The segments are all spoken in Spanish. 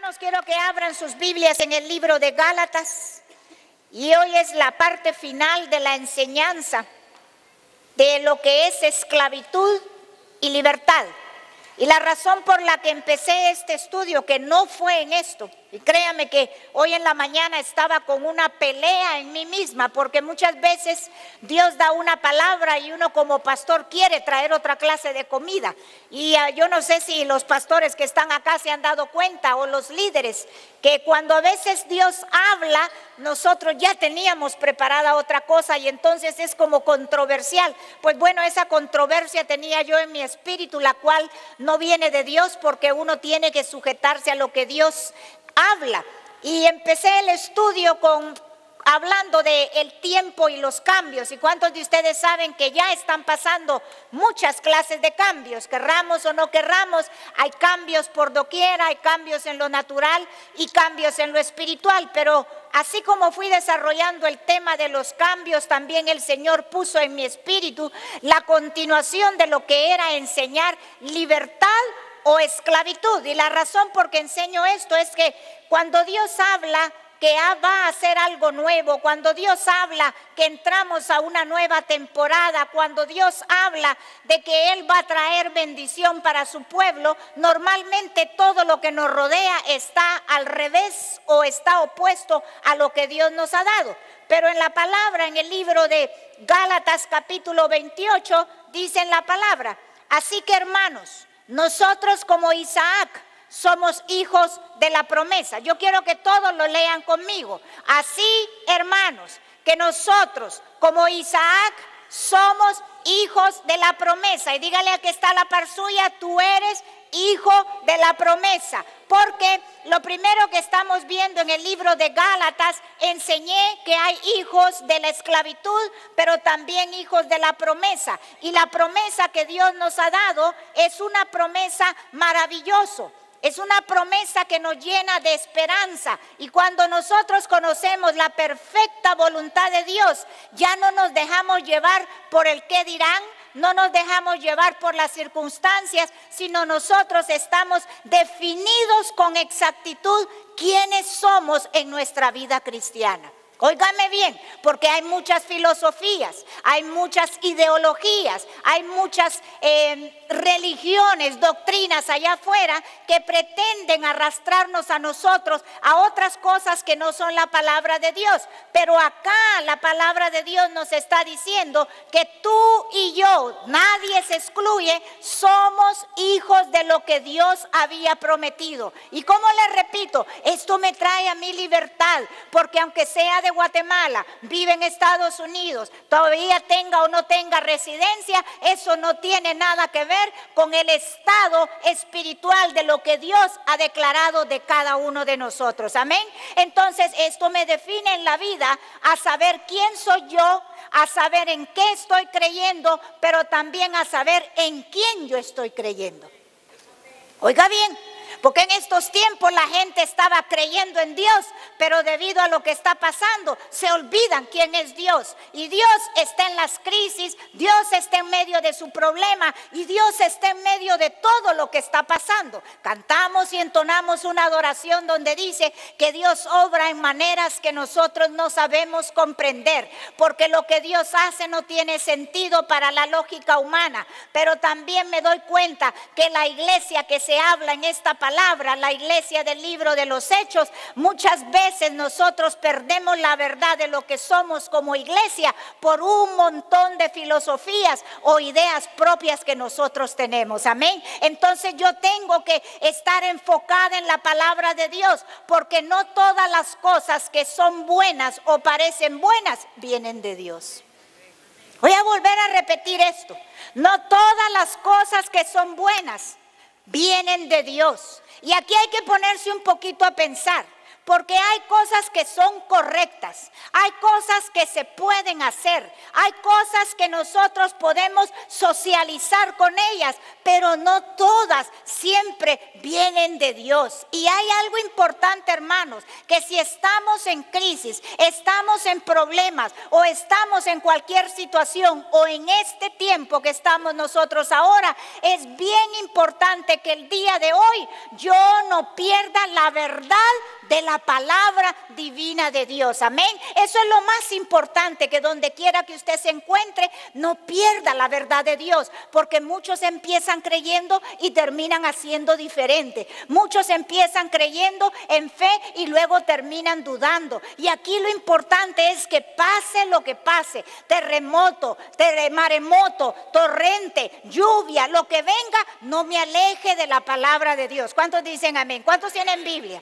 Hermanos, quiero que abran sus Biblias en el libro de Gálatas y hoy es la parte final de la enseñanza de lo que es esclavitud y libertad. Y la razón por la que empecé este estudio, que no fue en esto, y créame que hoy en la mañana estaba con una pelea en mí misma, porque muchas veces Dios da una palabra y uno como pastor quiere traer otra clase de comida. Y yo no sé si los pastores que están acá se han dado cuenta, o los líderes, que cuando a veces Dios habla, nosotros ya teníamos preparada otra cosa y entonces es como controversial. Pues bueno, esa controversia tenía yo en mi espíritu, la cual no viene de Dios, porque uno tiene que sujetarse a lo que Dios habla. Y empecé el estudio hablando del tiempo y los cambios. ¿Y cuántos de ustedes saben que ya están pasando muchas clases de cambios? Querramos o no querramos, hay cambios por doquier, hay cambios en lo natural y cambios en lo espiritual. Pero así como fui desarrollando el tema de los cambios, también el Señor puso en mi espíritu la continuación de lo que era enseñar libertad o esclavitud. Y la razón por que enseño esto es que cuando Dios habla que va a hacer algo nuevo, cuando Dios habla que entramos a una nueva temporada, cuando Dios habla de que Él va a traer bendición para su pueblo, normalmente todo lo que nos rodea está al revés o está opuesto a lo que Dios nos ha dado. Pero en la palabra, en el libro de Gálatas capítulo 28, dice en la palabra: así que hermanos, nosotros como Isaac somos hijos de la promesa. Yo quiero que todos lo lean conmigo. Así, hermanos, que nosotros como Isaac somos hijos de la promesa. Y dígale a que está a la par suya: tú eres hijo de la promesa. Porque lo primero que estamos viendo en el libro de Gálatas, enseñé que hay hijos de la esclavitud, pero también hijos de la promesa. Y la promesa que Dios nos ha dado es una promesa maravillosa. Es una promesa que nos llena de esperanza, y cuando nosotros conocemos la perfecta voluntad de Dios, ya no nos dejamos llevar por el qué dirán, no nos dejamos llevar por las circunstancias, sino nosotros estamos definidos con exactitud quiénes somos en nuestra vida cristiana. Óigame bien, porque hay muchas filosofías, hay muchas ideologías, hay muchas religiones, doctrinas allá afuera que pretenden arrastrarnos a nosotros a otras cosas que no son la palabra de Dios. Pero acá la palabra de Dios nos está diciendo que tú y yo, nadie se excluye, somos hijos de lo que Dios había prometido. Y como les repito, esto me trae a mi libertad, porque aunque sea de Guatemala, vive en Estados Unidos, todavía tenga o no tenga residencia, eso no tiene nada que ver con el estado espiritual de lo que Dios ha declarado de cada uno de nosotros. Amén. Entonces esto me define en la vida, a saber quién soy yo, a saber en qué estoy creyendo, pero también a saber en quién yo estoy creyendo. Oiga bien, porque en estos tiempos la gente estaba creyendo en Dios, pero debido a lo que está pasando, se olvidan quién es Dios. Y Dios está en las crisis, Dios está en medio de su problema, y Dios está en medio de todo lo que está pasando. Cantamos y entonamos una adoración donde dice que Dios obra en maneras que nosotros no sabemos comprender, porque lo que Dios hace no tiene sentido para la lógica humana. Pero también me doy cuenta que la iglesia que se habla en esta palabra, la iglesia del libro de los Hechos, muchas veces nosotros perdemos la verdad de lo que somos como iglesia por un montón de filosofías o ideas propias que nosotros tenemos. Amén. Entonces yo tengo que estar enfocada en la palabra de Dios, porque no todas las cosas que son buenas o parecen buenas vienen de Dios. Voy a volver a repetir esto: no todas las cosas que son buenas vienen de Dios. Y aquí hay que ponerse un poquito a pensar, porque hay cosas que son correctas, hay cosas que se pueden hacer, hay cosas que nosotros podemos socializar con ellas, pero no todas siempre vienen de Dios. Y hay algo importante, hermanos, que si estamos en crisis, estamos en problemas o estamos en cualquier situación o en este tiempo que estamos nosotros ahora, es bien importante que el día de hoy yo no pierda la verdad de la palabra divina de Dios. Amén. Eso es lo más importante, que donde quiera que usted se encuentre, no pierda la verdad de Dios, porque muchos empiezan creyendo y terminan haciendo diferente. Muchos empiezan creyendo en fe y luego terminan dudando. Y aquí lo importante es que pase lo que pase, terremoto, maremoto, torrente, lluvia, lo que venga, no me aleje de la palabra de Dios. ¿Cuántos dicen amén? ¿Cuántos tienen Biblia?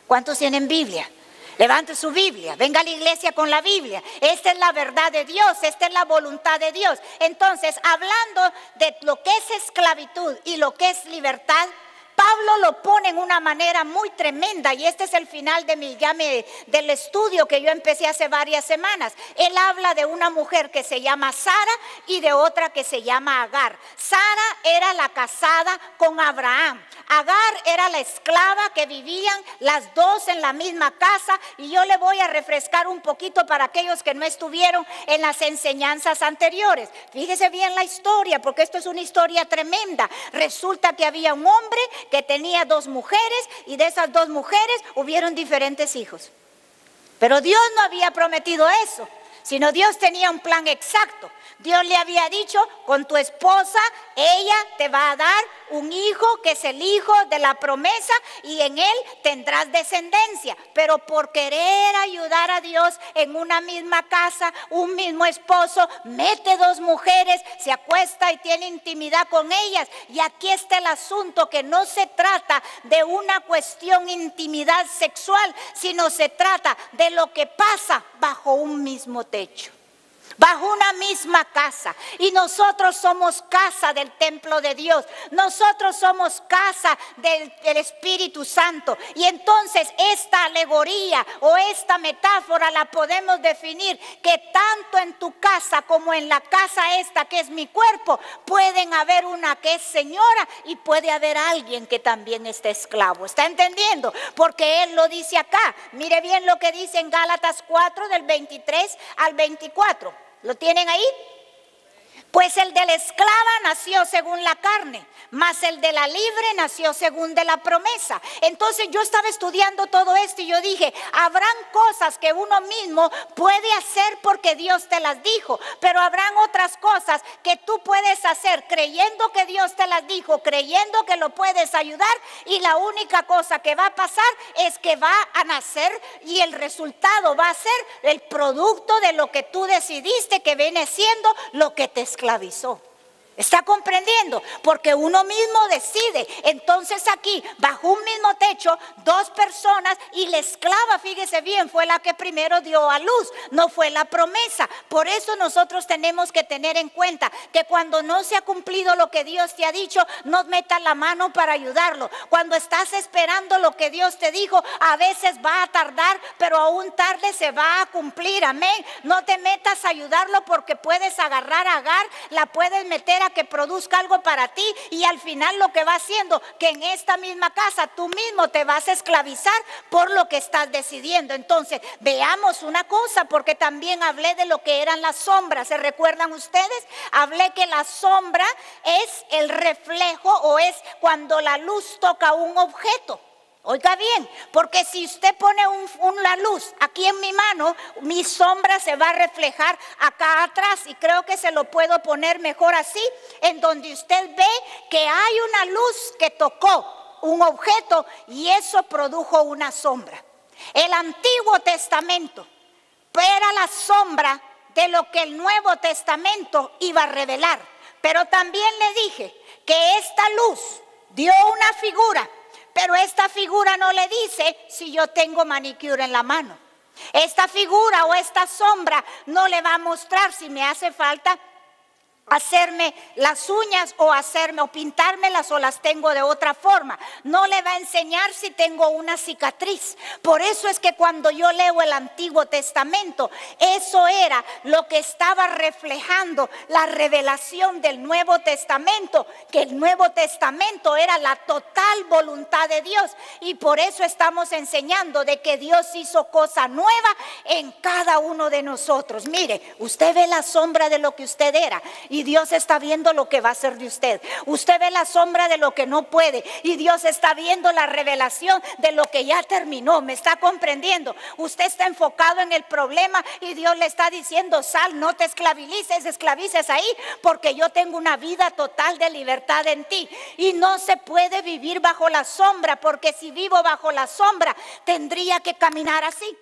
¿Cuántos tienen Biblia? Levante su Biblia, venga a la iglesia con la Biblia. Esta es la verdad de Dios, esta es la voluntad de Dios. Entonces, hablando de lo que es esclavitud y lo que es libertad, Pablo lo pone en una manera muy tremenda, y este es el final de del estudio que yo empecé hace varias semanas. Él habla de una mujer que se llama Sara y de otra que se llama Agar. Sara era la casada con Abraham. Agar era la esclava que vivían las dos en la misma casa, y yo le voy a refrescar un poquito para aquellos que no estuvieron en las enseñanzas anteriores. Fíjese bien la historia, porque esto es una historia tremenda. Resulta que había un hombre que tenía dos mujeres, y de esas dos mujeres hubieron diferentes hijos. Pero Dios no había prometido eso, sino Dios tenía un plan exacto. Dios le había dicho: con tu esposa, ella te va a dar un hijo que es el hijo de la promesa, y en él tendrás descendencia. Pero por querer ayudar a Dios, en una misma casa, un mismo esposo mete dos mujeres, se acuesta y tiene intimidad con ellas. Y aquí está el asunto, que no se trata de una cuestión de intimidad sexual, sino se trata de lo que pasa bajo un mismo techo, bajo una misma casa. Y nosotros somos casa del templo de Dios, nosotros somos casa del Espíritu Santo. Y entonces esta alegoría o esta metáfora la podemos definir que tanto en tu casa como en la casa esta que es mi cuerpo, pueden haber una que es señora y puede haber alguien que también esté esclavo. ¿Está entendiendo? Porque él lo dice acá. Mire bien lo que dice en Gálatas 4 del 23 al 24. ¿Lo tienen ahí? Pues el de la esclava nació según la carne, mas el de la libre nació según de la promesa. Entonces yo estaba estudiando todo esto y yo dije: habrán cosas que uno mismo puede hacer porque Dios te las dijo, pero habrán otras cosas que tú puedes hacer creyendo que Dios te las dijo, creyendo que lo puedes ayudar, y la única cosa que va a pasar es que va a nacer, y el resultado va a ser el producto de lo que tú decidiste, que viene siendo lo que te esclavizó. ¿Está comprendiendo? Porque uno mismo decide. Entonces aquí, bajo un mismo techo, dos personas, y la esclava, fíjese bien, fue la que primero dio a luz, no fue la promesa. Por eso nosotros tenemos que tener en cuenta que cuando no se ha cumplido lo que Dios te ha dicho, no metas la mano para ayudarlo. Cuando estás esperando lo que Dios te dijo, a veces va a tardar, pero aún tarde se va a cumplir. Amén. No te metas a ayudarlo, porque puedes agarrar a Agar, la puedes meter a que produzca algo para ti, y al final lo que va haciendo, que en esta misma casa tú mismo te vas a esclavizar por lo que estás decidiendo. Entonces veamos una cosa, porque también hablé de lo que eran las sombras. ¿Se recuerdan ustedes? Hablé que la sombra es el reflejo, o es cuando la luz toca un objeto. Oiga bien, porque si usted pone una luz aquí en mi mano, mi sombra se va a reflejar acá atrás, y creo que se lo puedo poner mejor así, en donde usted ve que hay una luz que tocó un objeto y eso produjo una sombra. El Antiguo Testamento era la sombra de lo que el Nuevo Testamento iba a revelar, pero también le dije que esta luz dio una figura. Pero esta figura no le dice si yo tengo manicure en la mano. Esta figura o esta sombra no le va a mostrar si me hace falta hacerme las uñas o pintármelas o las tengo de otra forma. No le va a enseñar si tengo una cicatriz. Por eso es que cuando yo leo el Antiguo Testamento, eso era lo que estaba reflejando la revelación del Nuevo Testamento, que el Nuevo Testamento era la total voluntad de Dios, y por eso estamos enseñando de que Dios hizo cosa nueva en cada uno de nosotros. Mire, usted ve la sombra de lo que usted era y Dios está viendo lo que va a hacer de usted. Usted ve la sombra de lo que no puede y Dios está viendo la revelación de lo que ya terminó. ¿Me está comprendiendo? Usted está enfocado en el problema y Dios le está diciendo: sal, no te esclavices ahí, porque yo tengo una vida total de libertad en ti. Y no se puede vivir bajo la sombra, porque si vivo bajo la sombra tendría que caminar así.